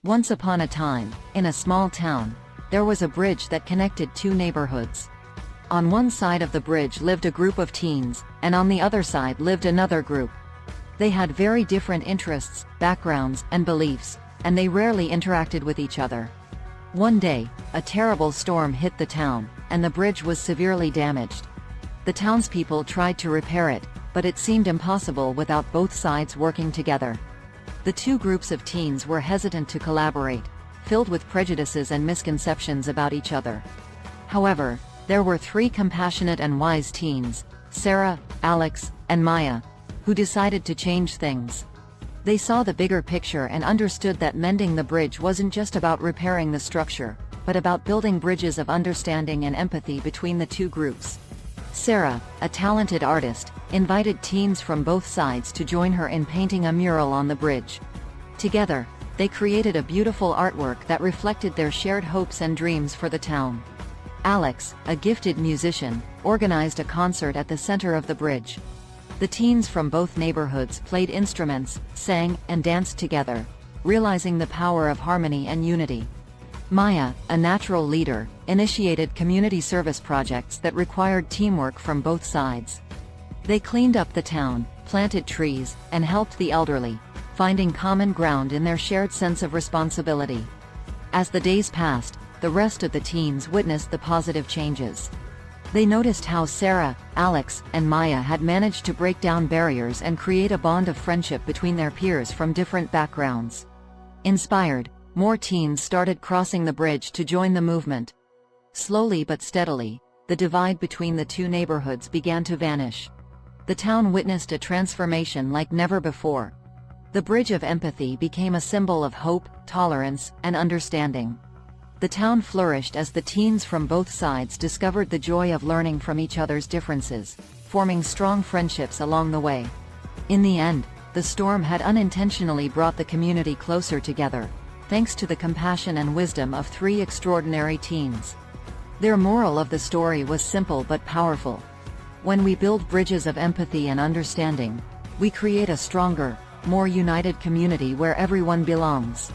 Once upon a time, in a small town, there was a bridge that connected two neighborhoods. On one side of the bridge lived a group of teens, and on the other side lived another group. They had very different interests, backgrounds, and beliefs, and they rarely interacted with each other. One day, a terrible storm hit the town, and the bridge was severely damaged. The townspeople tried to repair it, but it seemed impossible without both sides working together. The two groups of teens were hesitant to collaborate, filled with prejudices and misconceptions about each other. However, there were three compassionate and wise teens, Sarah, Alex, and Maya, who decided to change things. They saw the bigger picture and understood that mending the bridge wasn't just about repairing the structure, but about building bridges of understanding and empathy between the two groups. Sarah, a talented artist, invited teens from both sides to join her in painting a mural on the bridge. Together, they created a beautiful artwork that reflected their shared hopes and dreams for the town. Alex, a gifted musician, organized a concert at the center of the bridge. The teens from both neighborhoods played instruments, sang, and danced together, realizing the power of harmony and unity. Maya, a natural leader, initiated community service projects that required teamwork from both sides. They cleaned up the town, planted trees, and helped the elderly, finding common ground in their shared sense of responsibility. As the days passed, the rest of the teens witnessed the positive changes. They noticed how Sarah, Alex, and Maya had managed to break down barriers and create a bond of friendship between their peers from different backgrounds. Inspired, more teens started crossing the bridge to join the movement. Slowly but steadily, the divide between the two neighborhoods began to vanish. The town witnessed a transformation like never before. The bridge of empathy became a symbol of hope, tolerance, and understanding. The town flourished as the teens from both sides discovered the joy of learning from each other's differences, forming strong friendships along the way. In the end, the storm had unintentionally brought the community closer together, thanks to the compassion and wisdom of three extraordinary teens. Their moral of the story was simple but powerful. When we build bridges of empathy and understanding, we create a stronger, more united community where everyone belongs.